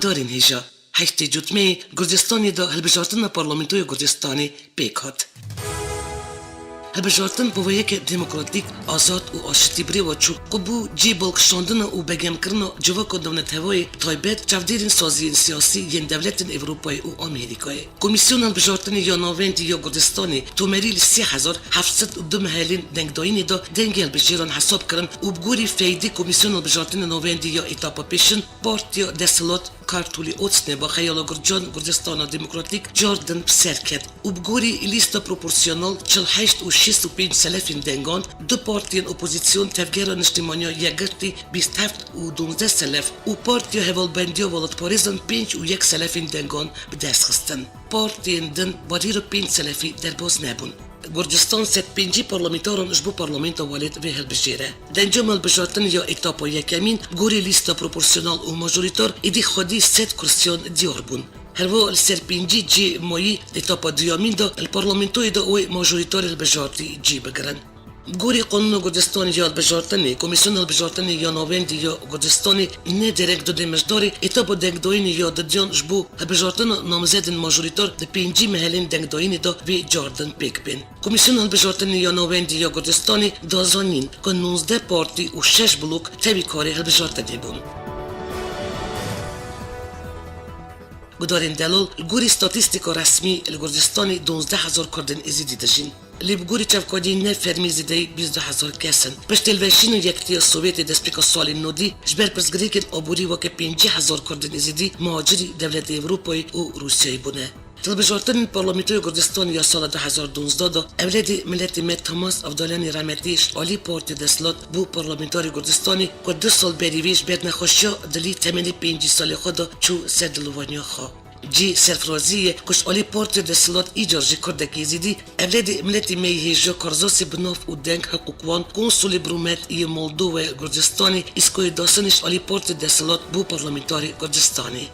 دارین هیجا هشت جوتمه گرجستانی دا هلبجارتن پارلمانتوی گرجستانی پیک هات. هلبجارتن بو یک دموکراتیک آزاد و آشتی بری و چو قبو جی بلکشاندن و بگم کرنا جواک دولت هوای تایبت چفدیرین سازی سیاسی ین دولت اروپای و آمریکای. کمیسیون هلبجارتن یا ناوند یا گرجستانی تومریل 3702 محلین دنگداینی دا دنگ هلبجیران حساب کرن و بگوری فیدی کمیسیون هلبجارتن ناوند یا ایتاپا پیشن پارتیا دسلات کارتولی اوتسنه با خیال گرجان گرجستان دموکراتیک جاردن بسرکت و بگوری لیستا پروپورسیونال 48 و 65 سلفین دنگان دو پارتیان اپوزیسیون تفگیران اجتماعی یگرتی 27 و 12 سلف و پارتیا هوالبندی و ولد پاریزن 5 و 1 سلفین دنگان به دست خستن. پارتیان دن باریر 5 سلفی در باز نبون. گرجستان ست پنجی پارلمانتاران اجبو پارلمانت والد به هلبجیره. دنجام هلبجارتن یا ایتاپا یکمین گوری لیستا پروپورسیونال و ماجوریتار ایدی خودی ست کرسیان دیار بون. هرو السر پنجی جی مویی ایتاپا دیامین دا الپارلمانتوی دا اوی ماجوریتار هلبجارتی جی بگرن. گوری قانون گرجستان یا هلبجارتنی کمیسیون هلبجارتنی یا ناوندی یا گرجستانی نه درک دو دمجداری ایتاپا دنگداینی یا ددیان جبو هلبجارتن نامزدن ماجوریتار د پنجی محلین دنگداینی دا وی جاردن پیک بین. کمیسیون هلبجارتنی یا ناوندی یا گرجستانی دازانین که 19 پارتی و 6 بلوک تبی کاری هلبجارتنی بون. گدارین دلال گوری استاتیستیکا رسمی الگرجستانی 12,000 کردن ازیدی داشین. لیبگوری چفکادی نه فرمی زیده 22,000 کسن. پشت الوشین یکتی سوویت دستپیکا سال نودی جبر پرزگری کن آبوری وکه 50,000 کردن ازیدی مهاجری دولت اروپای و روسیای بونه. هلبجارتن پارلمانتوی گرجستان یا سال 2012 دا اولاد ملت مت تماس افضلانی رحمتیش عالی پارتی دسلات بو پارلمانتاری گرجستانی که 2 سال بریویش بید نخوشیا دلی تمنی 5 سال خدا چو سردلوانیا خوا. جی سرفرازیه کش عالی پارتی دسلات ایجارجی کردکی زیدی اولاد ملت میهیجا کارزاسی بناف و دنگ حقوقوان کنسولی برومت ای مولدو و گرجستانی اسکوی داستانش عالی پارتی دسلات بو پارلمانتاری گرجستانی.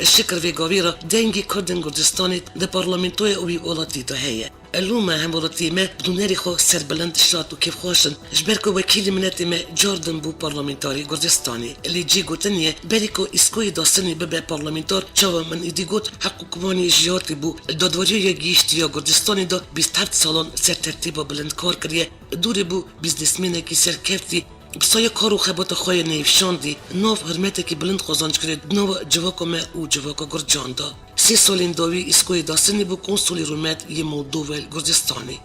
الشكر في قويرة دنجي كردن كردستاني ده برلمانتوية اوي ولاتي ده هي اللومة هم ولاتي ما بدوناري خو سربلند شات وكيف خوشن جبركو وكيل مناتي ما جاردن بو برلمانتاري كردستاني اللي جي قوتنية بريكو اسكوي داستاني ببا برلمانتار شاوا من ايدي قوت حقو كواني جياتي بو الدادواريو يجيشتي يا كردستاني ده 27 سالان سر ترتيبا بلند کار کریه دوری بو بیزنسمنه کی سر کفتی بسای کارو خبات خواه نیفشاندی ناف حرمته که بلند خزانج کرد ناو جواکا ما و جواکا گرجان دا 3 سالین داوی اسکوی داستنی بو کنسولی رومت یه مولدوول گرجستانی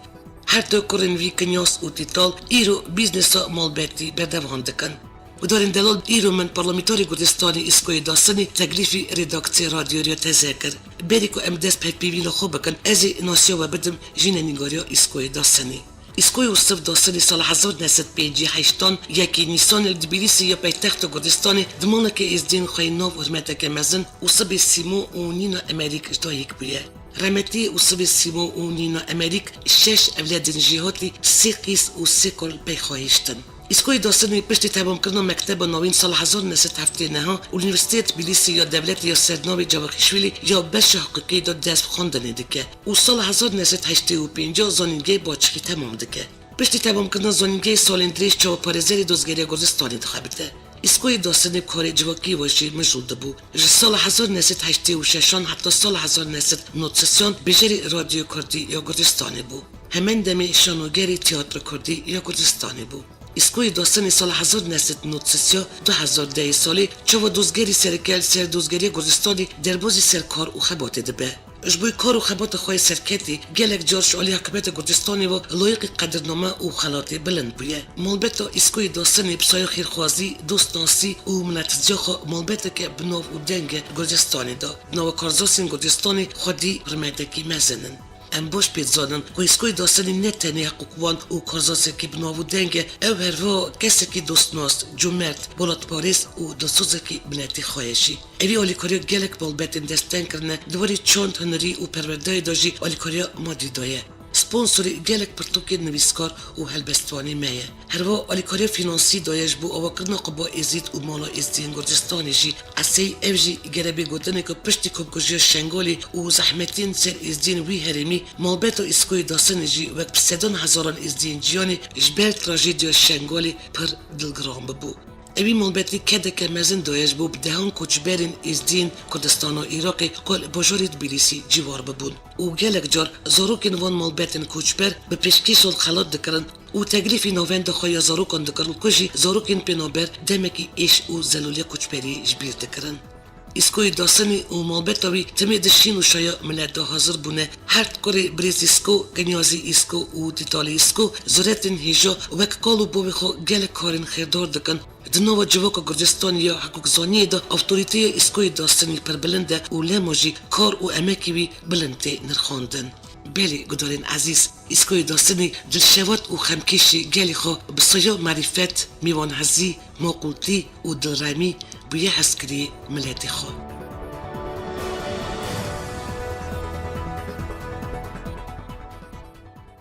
هر دو کرن وی کنیاس و تیتال ایرو بیزنسا مالبتی بردوان دکن و دارین دلال ایرو من پارلمانتاری گرجستانی اسکوی داستنی تکلیفی رداکتی رادیو ریا تذکر بریکو امدست پیوین خوب بکن ازی ناسیا و بدم جین نگاریا اسکوی داستنی اسکوی وصف داستانی سال 1958 یکی نیسان الدبیلیسی یا پایتخت گردستانی دمانه که از دین خواهی ناو حرمته که مزن وصف سیمو و نینا امریک اجدایک بیه. رمتی وصف سیمو و نینا امریک 6 اولاد جهاتی 3 قیس و 3 کل پیخواهیشتن. اسکوی داستانی پشتی تمام کردن مکتب نوین سال 1979 اونیورسیته تبلیسی یا دولت یا سردناوی جواخیشویلی یا بخش حقیقی داد دست خواندن دکه و سال 1985 زانینگی باچکی تمام دکه پشتی تمام کردن زانینگی سالندریش چاو پارزری دوزگری گرجستانی انتخابیده اسکوی داستانی کاری جواکی واشی مجرد بو سال 1986 حتی سال 1990 بجری رادیو کردی یا گرجستانی بو همین دمی شانوگری تئاتر کردی یا گرجستانی بو اسکوی داستانی سال 1993 2010 سالی چو دوزگری سرکل سر دوزگری گرجستانی در بازی سرکار و خبات دبه جبوی کار و خبات خواه سرکتی گلک جارش علی حکمت گرجستانی و لایق قدرنامه و خلاطی بلند بویه مالبتا اسکوی داستانی بسای خیرخوازی دوستانسی و منتجا خواه مالبتا که بناو و دنگ گرجستانی دا بناو کارزاسین گرجستانی خودی رمیدکی مزنن ام باش پید زادن که اسکوی داستانی نه تنی حقوقوان و کارزاسی که بناو دنگه او هروا کسی که دوستناست جمرت بولاد پاریس و دوستوزه که بناتی خواهشی اوی آلیکاریا گلک بالبتن دستن کرنه دواری چاند هنری و پروردای داجی آلیکاریا مادی دایه سپانسوری گلک پرتوکی نویسکار و هلبستوانی میه هروا آلیکاریا فینانسی دایش بو آواکرنا قبا ازید و مالا ازدین گرجستانی جی اسی اوجی گربی گودنه که پشتی کبگوژی شنگالی و زحمتین سر ازدین وی هرمی مالبتو اسکوی داستانی جی وک پسیدان هزاران ازدین جیانی جبر تراژیدیا شنگالی پر دلگرام ببو اوی ملبتی کده که مزن دویش بو بدهان کچبرین از دین کردستان و عراقی کل بجارید بیلیسی جوار ببون و گلک جار زاروکین وان ملبتین کچبر به پیشکیش خلات دکرن و تگلیفی نوین دخواه زاروکان دکرن کجی زاروکین پینابر دمکی ایش و زلولی کچبری جبیر دکرن اسکوی داستانی و مالبتاوی تمی دشین و شایا ملت دا حاضر بونه هرد کاری بریز اسکو گنیازی اسکو و دیتالی اسکو زورتین هیجا وک کالو بوی خو گل کارین خیردار دکن دنوا جواکا گرجستان یا حقوق زانی دا اوتوریتی اسکوی داستانی پر بلنده و لیموجی کار و امکی وی بلنده نرخاندن بله گدارین عزیز اسکوی داستانی دلشوات و خمکشی گلی خو بسیا معرفت میوان هزی موقوتی و دلرمی بویه هسکری ملت خو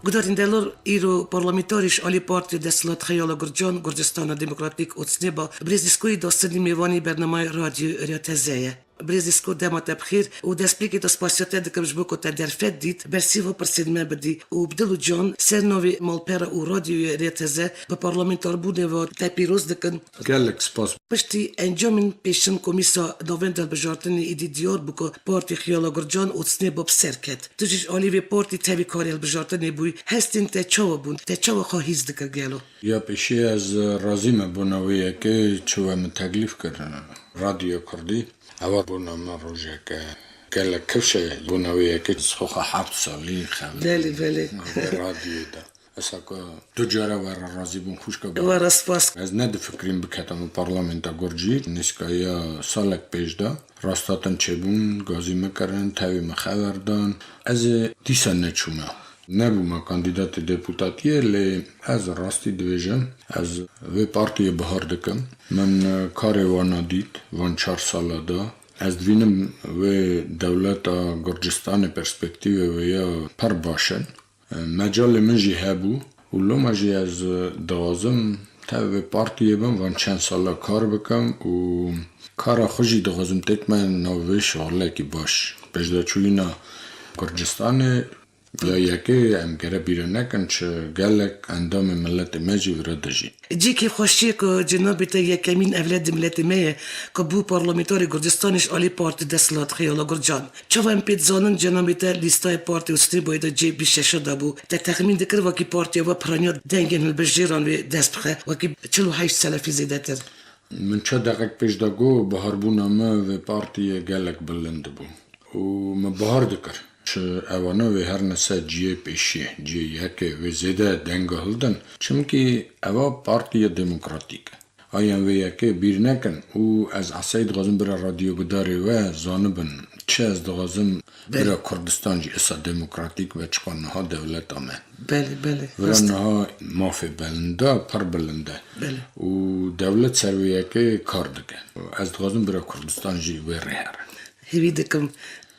گدارین دلار ایرو پارلمانتاریش آلی پارتی دستلات خیال گرجان گرجستان دموکراتیک اوتسنبا بریز اسکوی داستانی میوانی برنامه رادیو ریاتزیه بریز اسکو دمت بخیر و دسپیکی تا سپاسیات دکم جبوکو تا درفت دید برسیو پرسیدمه بدی و بدلو جان سر نوی مالپره و رادیو ریاتزه به پارلمانتار بوده و تا پیروز دکن گلک سپاس پشتی انجامین پیشن کمیسا نوین دل بجارتنی ایدی دیار بکو پارتی خیال گرجان اوتسنبا بسرکت تجیش آلیوی پارتی تاوی کاری بجارتنی بوی هستین تا چاو بون تا چاو خواهیز دکر گلو یا پیشی از رازیم بونویه که چوه متقلیف کردن رادیو کردی اول بونم روزه که گلک کفشه بونویه که سخوخه 7 سالی بله بله رادیو دا اصلا که دو جاره ور رازی بون خوش که ور سپاس از ند فکریم بکتم پارلمانتا گرجی نسکایا سالک پیش دا راستاتن چه بون گازی مکرن تاوی مخوردان از دیسا نچومه نبوم کاندیدات دپوتاتیه لی از راستی دویژن از وی پارتی بهار دکم من کار وانا دید وان 4 ساله دا از دوینم وی دولت گرجستان پرسپکتیو و یا پر باشن مجال من جی هبو و لو ما جی از دوازم تا وی پارتی بم وان 4 ساله کار بکم و کار خوشی دوازم تک من نوی شغله کی باش بجدا چوینا گرجستان یا یکی امگره بیره نکن چه گلک اندام ملت مجی ورده جی جی که خوشیه که جنابی تا یکمین اولاد ملت میه که بو پارلمانتاری گرجستانش آلی پارتی دستلات خیالا گرجان چو هم پیت زانن جنابی تا لیستای پارتی استی باید جی بیشه شده بو تا تخمین دکر وکی پارتی و پرانیات دنگن البجیران و دست بخه وکی 48 ساله فی زیده تر من چه دقیق پیش داگو بهار بونامه و پارتی گلک بلند بو و من بهار دکر چه اوانه و هر نسا جیه پیشیه جیه یکه و زیده دنگه هلدن چمکی اوا پارتی دموکراتیک آیان و یکه بیر نکن او از عصاید غازم برا رادیو گداری و زانبن چه از دغازم برا کردستان جی اصا دموکراتیک و چقانها دولت آمه بله ورانها مافی بلنده پر بلنده بله و دولت سروی یکه کار دکه از دغازم برا کردستان جی و رهر هیوی دکم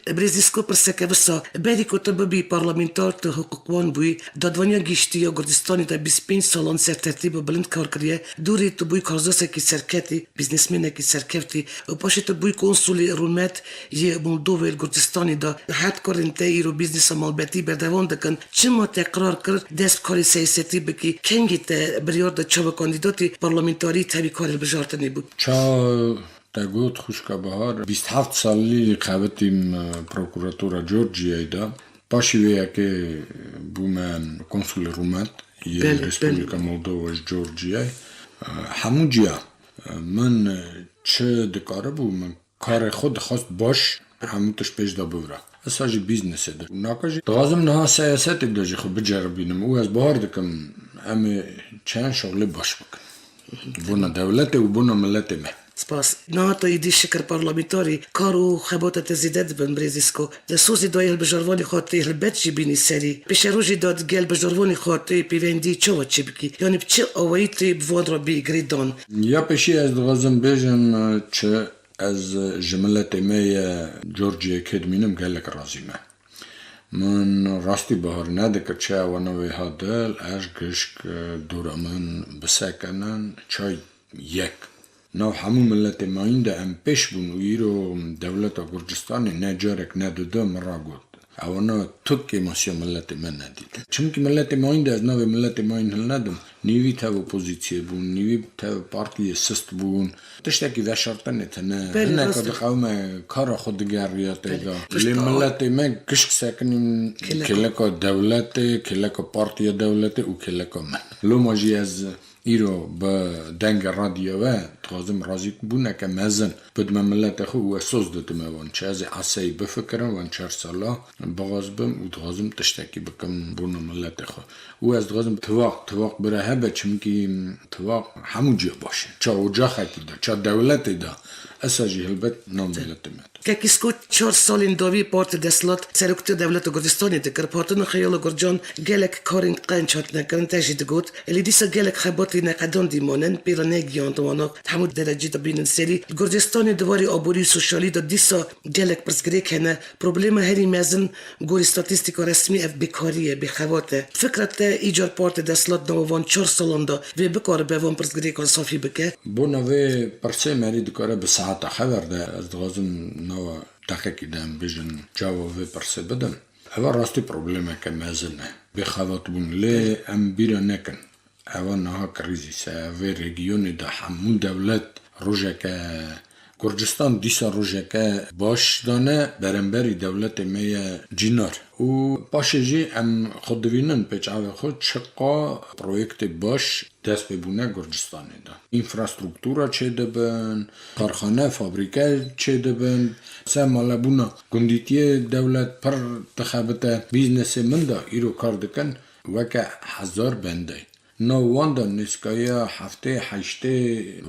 برزیسکو پرسکه بسا بری کتب بی پارلمانتار تا حقوقوان بوی دادوانیا گیشتی یا گردستانی تا 25 سالان سر ترتیب بلند کار کریه دوری تو بوی کارزاسه کی سرکتی بیزنسمنه کی سرکتی و پاشی تو بوی کنسولی رومت یه مولدوه گردستانی دا حد کارن تا ایرو بیزنس مالبتی بردوان دکن چما تقرار کرد دست کاری سیاستی بکی کنگی تا بریار دا چاو کاندیداتی پارلمانتاری تاوی کاری بجارتنی بود تا گوت خوشکا بهار 27 سالی قوتیم پروکوراتورا جورجیای دا پاشی ویا که بوم کنسول رومت یه رسپولیکا مولدوواش جورجیای همون جیا من چه دکاره بو من کار خود خواست باش همون تش پیش دا بورا اساجی بیزنسه دا ناکاجی دغازم نها سیاستی داجی خب بجربینم او از بهار دکم همه چند شغلی باش بکن بونا دولت و بونا ملت مه سپاس نهاتا ایدی شکر پارلمانتاری کارو خباتا تزیدت بن بریزیسکو ده سوزی دای البجاروانی خواهی البت جی بینی سری پیش روژی داد گل بجاروانی خواهی پیوندی چوا چی بکی یعنی بچه آوایی توی بوان را بی گریدان یا پیشی از دغازم بیجم چه از جملت ایمه جورجی کدمینم گلک رازیمه من راستی بهار ندکر چه اوانوی ها دل اش گشک دور من بسکنن چای یک نو همون ملت ما این ده ام پیش بون و ایرو دولت گرجستانی نه جارک نه دوده مرا گود اونا توك ماسيا ملت من ندید چون که ملت ما این از نوع ملت ما این هل ندم نیوی تا اپوزیسیون بون نیوی تا پارتی سست بون تشتکی و شرطه نتنه نه کد قوم کار خودگریات دا لی ملت ما کشک سکنیم کلکا دولت کلکا پارتی دولت و کلکا من لو ماجی از ایرو با دنگ رادیو تازم رازی بونه که مزن بد ملت خو و سوز دادم وان چه از عصای بفکرم وان 4 ساله باز بم و تازم تشتکی بکم بونه ملت خو و از تازم تواق بره هبه چون که تواق همون جا باشه چه اجاختی دا چه دولتی دا اساجی هلبت نام ملت مد Как искать 4 سال دوی پارت دستلات سرکت دولت گردستانی دکر پارتن خیال گرجان گلک کارین قنچات نکرن تجدید گوت الی دیسا گلک خباتی نقدان دیمانن پیرانه گیان دوانو همود درجه دا بینن سری گردستانی دواری آبوری سوشالی دا دیسا گلک پرسگری کنه پروبلم هری مزن گوری استاتستیکا رسمی اف بیکاریه بخواته فکرت ایجار پارت دستلات نووان 4 سالان دا و بکار بوان پرسگری کن صافی بکه بونا و پرسه مری دکاره به ساعت خبر ده از دغازم نو دقیقی دم بیشن جواب پرسه بدم اول راستی پروبلمه که مزنه بخوات بون لی ام بیره نکن اول نها کریزیسه و رژیون ده همون دولت روزه که گرجستان دیسا روزه که باش دانه برنبری دولت می جینار و باشه جی ام خود دوینن پیچه خود چقا پرویکت باش دست ببونه گرجستانی دا اینفراسترکتورا چه دبن کارخانه فابریکه چه دبن سه مالا بونا گندیتی دولت پر تخابت بیزنس من دا ایرو کار دکن وکه 1000 بنده نوان دا نسکایا هفته 8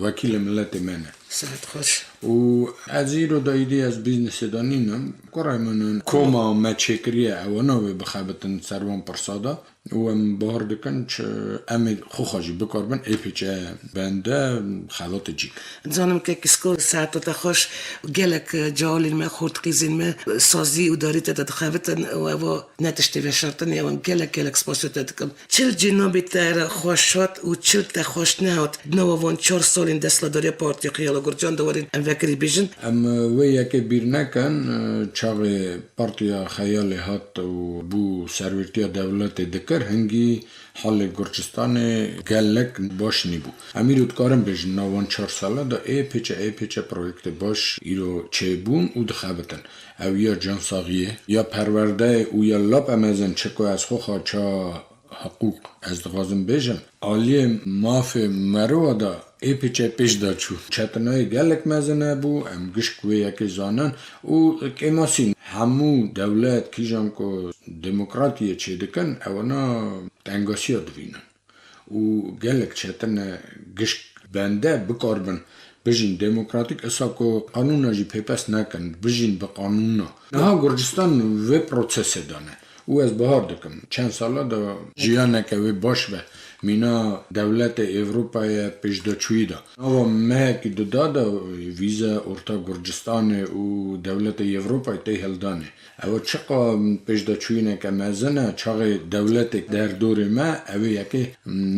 وکیل ملت منه سعد خوش و از ایرو دایدی از بیزنس دانینم کرای منن کوما مچکریه اونا و بخابتن سروان پرسادا و ام بار دکن چه ام خوخاجی بکار بن ای پیچه بنده خلات جیک زانم که کسکو ساعت تا خوش گلک جالین ما خورد قیزین ما سازی و داریت تا دخابتن و نتشتی و شرطن یا گلک سپاسو تا دکم چل جنابی تر خوشات و چل تا خوش نهات نووان 4 سالین دستلا داری پارتی خیال گرجان دوارین ام وکری بیجن ام و یکی بیر نکن چاق پارتی خیال هات و بو سرویرتی دولت دکر هنگی حال گرجستان گلک باش نیبو امیرو دکارم بیجن نوان 4 ساله دا ای پیچه پرویکت باش ایرو چه بون و دخابتن او یا جانساغیه یا پرورده و یا لاب امازن چکو از خوخا چا حقوق از دغازم بیجن آلی ماف مرو دا ای پیچه پیش دا چو چطنای گلک مزنه بو ام گشکوی یکی زانن و کماسین همو دولت کیجام که دموکراتیه چه دکن اونا تنگاسی ها دوینن و گلک چطن گشک بنده بکاربن بجین دموکراتیک اسا که قانونا جی پیپس نکن بجین به قانونا نها گرجستان و پروسس دانه او از بهار دکم چند ساله دا جیانه که و باش به مینا دولت اروپای پیش دا چوی دا او مهکی دا ویزا ارتا گرجستان و دولت اروپای تی هلدانه او چقا پیش دا چوی نه که مزنه چاق دولت در دور ما او یکی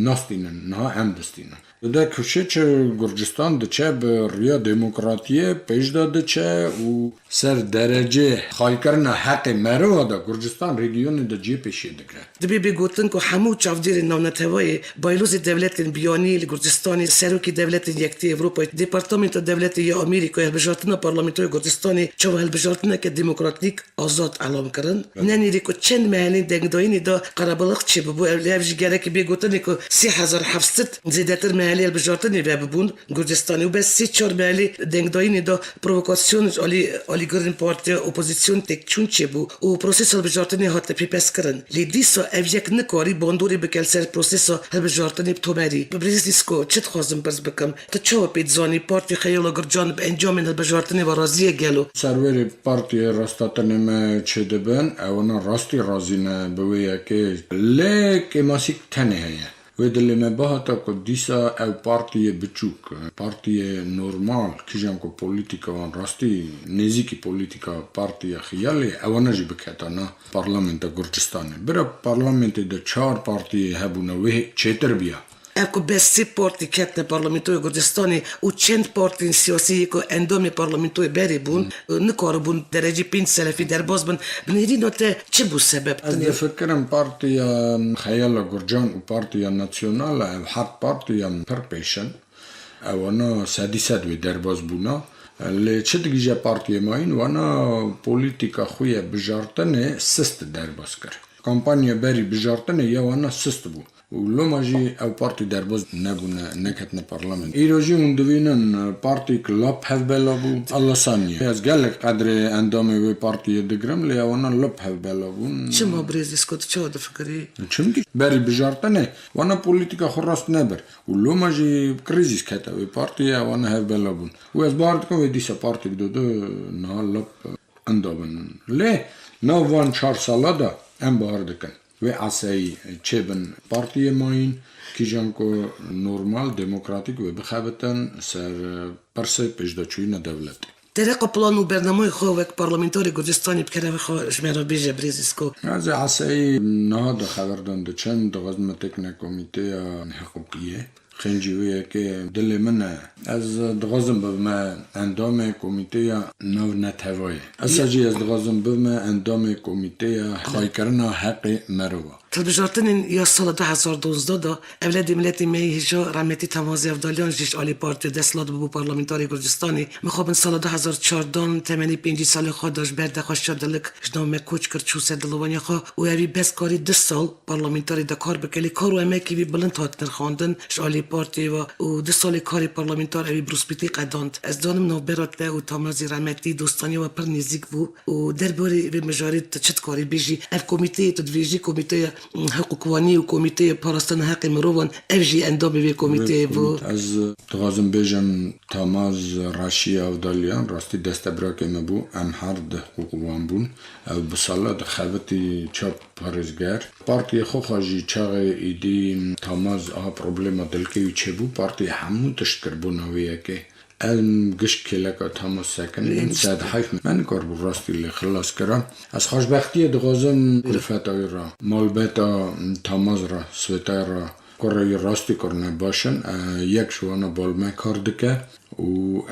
ناستینن نه هم دستینن ده کشه چه گرجستان ده چه به ریا دموکراتیه پیش داده چه و سر درجه خواهی کرنه حق مرو ده گرجستان رژیون ده جی پیشه دکره دبی بگوتن که همو چافدیر نونتوای بایلوز دولت بیانی لگرجستانی سروکی دولت یکتی اروپای دیپارتمنت دولت یا امریکا هلبجارتنا پارلمنتوی گرجستانی چو هلبجارتنا که دموکراتیک آزاد اعلام کرن ننیری که چند محلی دنگداینی دا قرابلق چه ببو اولیفش گره که بگوتن که 3700 زیدتر محلی هلبجارتنی ببون گرجستانی و بس 3-4 محلی دنگداینی دا پرووکاسیون آلی گرن پارتی اپوزیسیون تک چون چه بو و پروسس هلبجارتنی هات پیپس کرن لی دیسا اویک نکاری باندوری بکل سر پروسس هلبجارتنی بتومری ببریزیسکو چت خوازم برز بکم تا چو پیتزانی پارتی خیال گرجان به انجام هلبجارتنی و رازیه گلو سروری پارتی راستاتنی ما چه دبن اونا راستی رازینه بویه که لیک اماسیک تنه هیه و دلی ما باهتا که دیسا او پارتی بچوک پارتی نورمال کیجام که پولیتیکا وان راستی نزیکی پولیتیکا پارتی خیالی اونا جی بکتانا پارلمنت گرجستانی برا پارلمنت ده 4 پارتی هبونه و چیتر بیا Ecco بسی پارتی کتن پارلمانتوی گردستانی و چند پارتی سیاسی که اندام پارلمانتوی بری بون نکار بون درجه 5 سلفی در باز بون بنیری نوته چه بو سبب از فکرم پارتیا خیال گرجان و پارتیا ناسیونال او هر پارتیا پر پیشن اونا سادیسد و در باز بونا لی چه دیگه پارتی ماین وانا پولیتیکا خوی بجارتن سست در باز کرد کمپانیا بری بجارتن یا وانا سست بو و لوماجی او پارتی در باز نبونه نکتن پارلمان ایروجی اون دوینن پارتی کلاب هف بلا بو الله ثانیه از گلک قدر اندام و پارتی دگرم لی وانا لب هف بلا بون چه ما بریزیس کد چه ده فکری چونکی بری بجارتنه وانا پولیتیکا خراست نبر و لوماجی کریزیس کتا و پارتی وانا هف بلا بون و از بارد کن و دیسا پارتی دو نه لب اندامن لی نه وان 4 سالا دا ام بارد کن و عصایی چه بن پارتی ماین که جانکو نورمال دموکراتیک و بخابتن سر پرسه پشداچوین دولت طریق پلان و برنامه خواه پارلمانتاری گردستانی بکنه خواه شمیرا بیجه بریزیس کو از عصایی نه دا خبردان دا چند غزم تکنه کمیته حقوقیه خنجیویه که دل منه از دغازم بما اندام کمیته نو نتوایه اساجی از دغازم بما اندام کمیته خواهی کرنا حق مروه تلبجارتن یا سال 2012 دا اولاد ملتی می هجا رحمتی تمازی افدالیان جیش آلی پارتی دستلاد بو پارلمانتاری گردستانی میخوابن سال 2014 تمنی 5 سال خود داشت برده خوش دلک جنام کوچ کرد چو سر دلوانی خواه و اوی بس کاری 2 سال پارلمانتاری دا کار بکلی کارو اما که بی بلند هاتن خواندن آلی پارتی و 2 سال کاری پارلمانتار اوی بروسپیتی قداند از دانم نو براته و تمازی رحمتی دوستانی و پر نزدیک بو و درباره به مجارید چت کاری بیجی اف کمیته تدویجی کمیته حقوقوانی و کمیته پاراستن حق مروان افجی اندام به کمیته و از دغازم بیجم تاماز راشی افدالیان راستی دست براکه مبو ام هرد حقوقوان بون او بسالا دخوتی چاپ پارزگر پارتی خوخاجی چاق ایدی تاماز آها پروبلما دلکیوی چه بو پارتی همو تشکر بوناویه که ام گشت کلکا تاماز سکن ساد حیف من کار بو راستی لی خلاص کرم از خوشبختی دغازم کلفتای را مالبتا تاماز را سویتای را کاری راستی کرنه باشن یک شوانا بالمه کار دکه و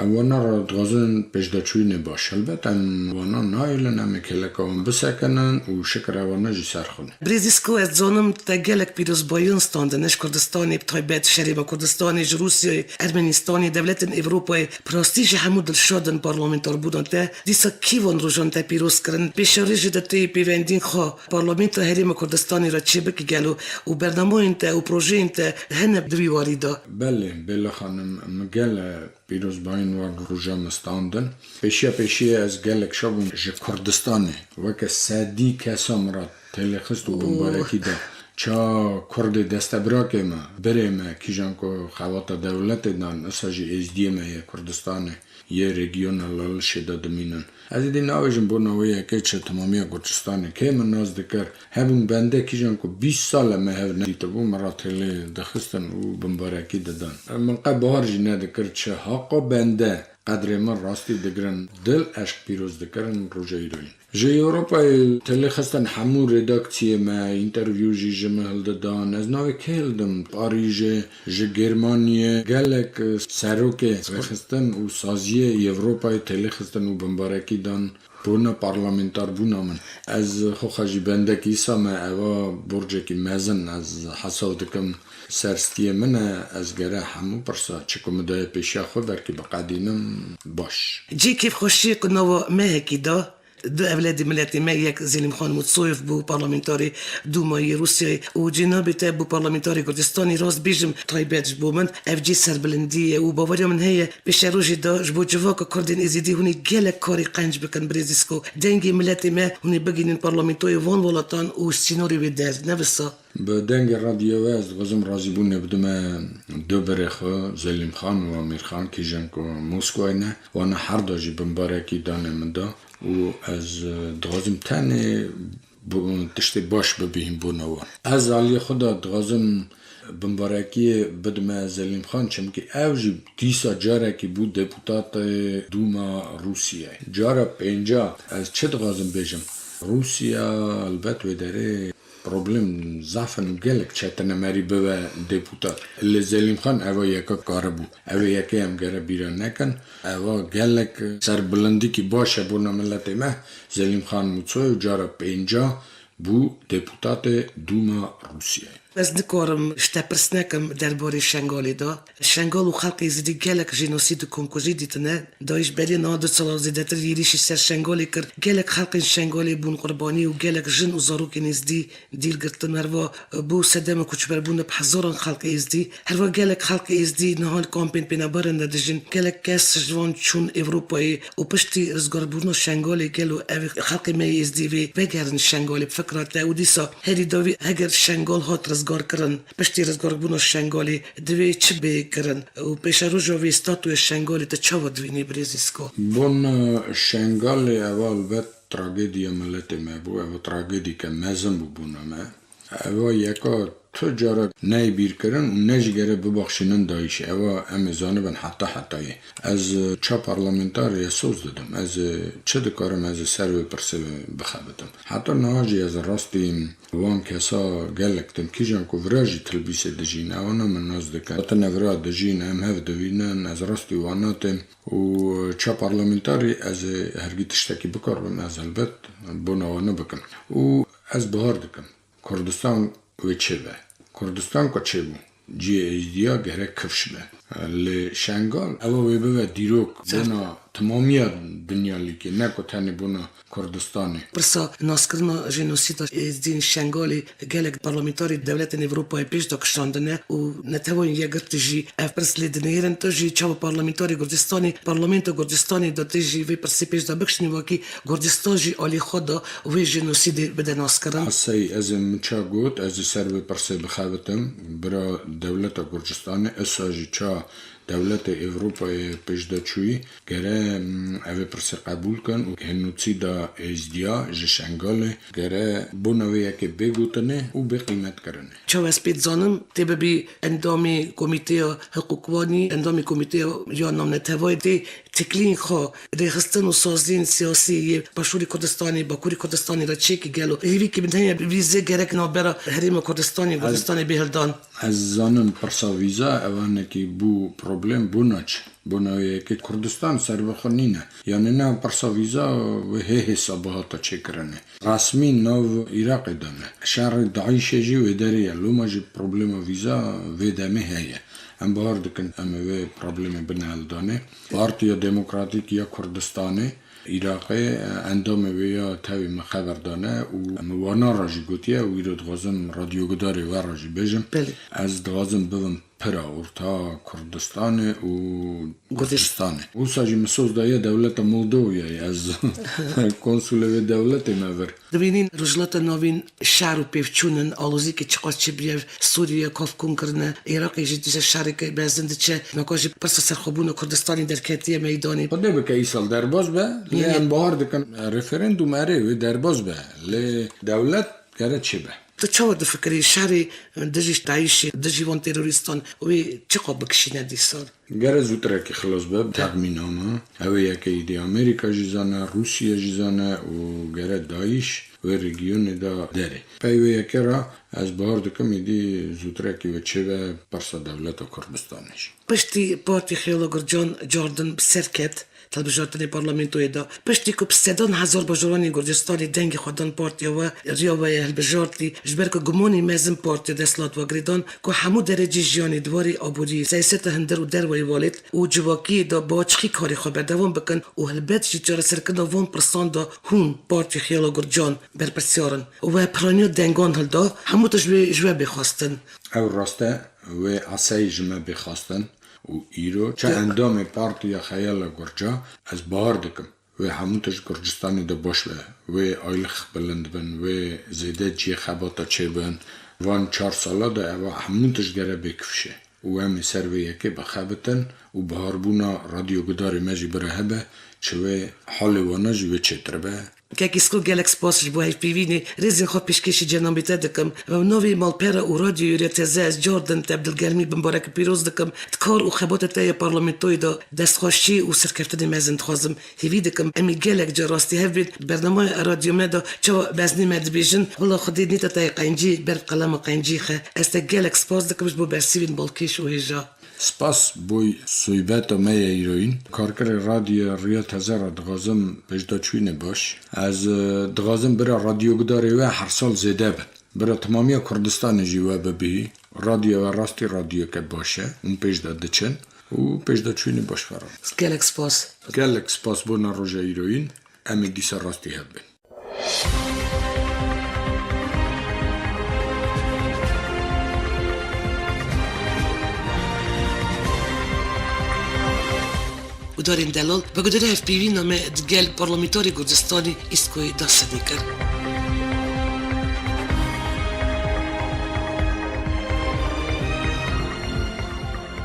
اوانا را دغازن پشداچوی نباش البته اوانا نایلن همه کلکا هم بسکنن و شکر اوانا جی سرخونه بریزیسکو از زانم تا گلک پیروز بایون ستاندنش کردستانی بتایبت شریبا کردستانی روسیای ارمنستانی دولت اوروپای پراستیج همو دلشادن پارلمانتار بودن تا دیسا کیوان روشان تا پیروز کرن پیشاری جدتی پیوندین خواه پارلمانتا هریم کردستانی را چه بکی گلو و برنامه انتا و پروژه انتا هنب دوی واریدا بله خانم مگل پیروز باین و روژا مستاندن پیشی از گلک شابون جه کردستانه وکه سادی کسام را تلخست و بمبارکی دا چا کرد دستبراکه ما بره ما کیجان که خواتا دولت دان اساجی ازدیه ما یه کردستانه یه رگیون لال شده دمینن از این ناویجم بو نویه که چه تمامی گرچستانه که من ناز دکر هبون بنده کیجان که 20 سال ما هب ندیتا بو مرا تلی دخستن و بمبارکی دادن من قبل بهار جی ندکر چه حقا بنده قدر من راستی دگرن دل عشق پیروز دکرن روژه روین جه اوروپای تلی خستن همو رداکتیه ما اینترویو جی جمه هلددان از ناوی که هلدم پاریجه جه گرمانیه گلک سروکه خستن و سازیه اوروپای تلی خستن و بمبارکی دان بونا پارلمانتار بونا من از خوخاجی بنده کیسا ما اوا برجه کی مزن از حساب دکم سرستیه من از گره همو پرسا چکم دای پیشیا خود در که بقدینم باش جی کیف خوشی کنو مهکی دا دو اولاد ملتی ما یک زلیم خان متصوف بو پارلمانتاری دومای روسیای و جنابی تا بو پارلمانتاری کردستانی راست بیجم تایبت بو من اف جی سربلندیه و باوریا من هی بشروجی دا جبو جواک کردین ازیدی هونی گلک کاری قنج بکن بریزیسکو دنگی ملتی ما هونی بگینین پارلمانتاری وان ولاتان و سینوری ویدر نوسا به دنگ رادیو از غزم رازی بون نبودم دو برخو زلیم خان و امیر خان که جنکو موسکو نه و انا هر داجی بمبارکی دانه من دا و از دغازم تنه تشتی باش ببین بونو از علی خدا دغازم بمبارکی بدم زلیم خان چمکی اوجی دیسا جاره کی بود دپوتات دوما روسیه جاره 50 از چه دغازم بیجم روسیا البته داره problem zafن gelek çetene meri be deputat li Zelim Xan eva yeka karabû ev yekê em gere bîra nekin eva gelek serbilindî baş e bona milletê me Zelim Xan Mûtsoy cara pênca bû deputatê Duma Rûsyayê. Ez dikorim shtepersnekim derbarê Şengalê da. Şengal û xelkê zîdî gelek jenosîd û komkujî dîtine. Da îş berê niha du sala zêdetir êrişî ser Şengalê kir. Gelek xelkên Şengalê bûn qurbanî û gelek jin û zarokên êzdî dîl girtin. Herva bû sedema koçberbûna bi hezaran xelkê êzdî. Herva gelek xelkê êzdî niha li kampên pênabaran de dijin. Gelek kes ji wan çûn Ewropayê û piştî rizgarbûna Şengalê gelo ev xelkê me êzdî vê vegerin Şengalê bi fikra te û dîsa herî davî eger Şengal hat rizgar kirin piştî rizgarbûna Şengalê divê çi bê kirin û pêşa roja vê statuya Şengalê te çawa divînî birêzî Sko? Bon Şengalê eva elbet tragediya milletê me bû eva tragedîke mezin bû bûna me eva yeka tu cara ney bîr kirin û ne jî gere bibaxşînin Daişê eva em ê zanibin hetayê ez ça parlamentariyê soz didim ez çi dikarim ez ser wê pirsê bixebitim heta niha jî ez rastî wan kesa gelek tim kîjan ku vira jî tilbîsê dijîn ewana min naz dikin hatine vira dijîn em hev divînin ez rastî wan natim û ça parlamentarî ez ê hergî tiştekî bikarbim ez elbet bona wan bikim û ez bihar dikim Kurdistan wê çi be Kurdistan ku çê bû ciyê êzdiya gerek kifş be li Şengal ewa wê bibe dîrok bona tamamiya dinyalîkê ne ku tenê bona Kurdistanê Pirsa naskirina jenosîda êzdîn Şengalê gelek parlamentarî dewletên Ewropayê pêş da kişandine û netewayên yekgirtî jî ev pirs lê dinêrin tu jî çawa parlamentarî Kurdistanê Parlamenta Kurdistanê da tê jî vê pirsê pêş da bikişînî wakî Kurdistan jî alî xwe da wê jenosîdê bide naskirin Asey ez ê min ça got ez ê ser wê pirsê bixebitim bira dewleta Kurdistanê esa jî ça devletê Ewropayê pêşdaçûyî gere ev ê pirsê qebûl kin û henûtsîda êzdiya ji Şengalê gere bûna wê yekê bêgotinê û bêqîmetkirinê. Çawa ez pê dizanim tê bibî endamê Komîteya Hiqûqwanî endamê Komîteya ya Namnetewayê tê teklîn xwe rêxistin û saziyên siyasî yê Başûrê Kurdistanê Bakurê Kurdistanê re çêkî gelo hêvî bidin heye vîzê gerek navbera Herêma Kurdistanê Kurdistanê bêhildan Ez zanim pirsa vîza evanekî bû problem bûna çi bûna wê yekê Kurdistan serbixwe nîne yanî ne pirsa vîza wê hê hesaba hata çêkirinê resmî nav Iraqê de me şerê Daişê jî wê derê ye loma jî problema vîza vê demê heye em bahar dikin em ê vê problemê bine eldanê Partiya Demokratîk ya Kurdistanê Iraqê endamê wê ya tevî me xeber dane û em wana ra jî gotiye û îro dixwazim radyogudarê we ra jî bêjim ez dixwazim bibim pira orta Kurdistanê û Gurcistanê wisa jî min soz daye dewleta Moldovyayê ez konsulê wê dewletê me vir Divînîn rojilata navîn şer û pêvçûnin alozîkê çiqas çi bûye Sûriye kafkûn kirine Iraqê jî dîsa şereke bezin diçe naka jî pirsa serxwebûna Kurdistanê derketiye meydanê Xwedê bike îsal derbas be lê em bahar dikin referendum erê wê derbas be lê dewlet gere çi be Tu çawa difikirî şerê dijî Daişê dijî wan terorîstan wê çi qas bikişîne dîsal Gere zûtirekî xilas be texmînama ew ê yekê îdî Amerîka jî zane Rûsya jî zane û gere Daîş wê rejyonê da derê pey wê yekê ra ez bahar dikim îdî zûtirekî wê çi be pirsa dewleta Kurdistanê jî Piştî Partiya Xeyala Gurcan cardin bi ser ket Telbijatinê parlamentoyê da piştî ku bi sedan hezar bajaranên Gurcistanê dengê xwedan partiya we riya we ye hilbijartî ji ber ku gumanê mezin partiya destlat vegirêdan ku hemû derecê jiyanê dwarê aborî siyaseta hindir û derweyê walêt û civakiyê da baçixî karê xwe berdewam bikin û hilbet jî çareserkirina van pirsan da hûn Partiya Xeyala Gurcan berpirsiyarin û we piraniya dengan hilda hemû te ji we bêxwastin ew rast e wê eseyî ji me bêxwastin û îro çi endamê Partiya Xeyala Gurca ez bahar dikim wê hemû tişt Gurcistanê de baş be wê aylix bilind bin wê zêde ciyê xebata çêbin van 4 sala de eva hemû tişt gere bêkifşe û em ê ser wê yekê bixebitin û biharbûna radyogudarê me jî bire hebe چوه حال وانا جوه چتربه Как искал гелек способ бой в пивине, резин хопишкиши дженам битедекам, в нови малпера у радио РТЗ Джордан табдил герми бамбарак пироздекам, ткар у خبات تای پارلمانتوی دا دستخوشی و سرکفتن مزن خازم هیویدکم امی گلک جراستی هفبید برنامه رادیو مدا چو بزنی مدبیجن ولی خودی نیتا تای قینجی بر قلم قینجی خه است گلک سپاس دکمش بو برسیوین بالکیش و هجا سپاس بوی سویبت ما ایروین کارکر رادیو ریا تزر دغازم بجداچوینه باش از دغازم برای رادیو گداری و هر سال زیده بد برای تمامی کردستان جیوه ببی رادیو و راستی رادیو که باشه اون پیجدا دچن و بجداچوینه باش فرار گلک سپاس گلک سپاس بو نروژه ایروین امی دیسا راستی هبین ودارین دلال و گداره اف پیوی نامه دگل پارلمانتاری گردستانی اسکوی دست نیکر.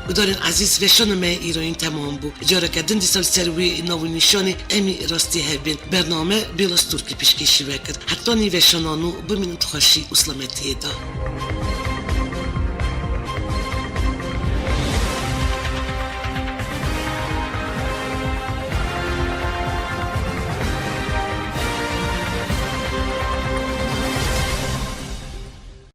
ودارین عزیز وشان ما ایرانی تمام بو جاره کردن دیسال سروی نو نشانی امی راستی هبین برنامه بیلاس ترکی پیشکشی وکر حتی نی وشانانو بمینت خوشی اسلامتی دا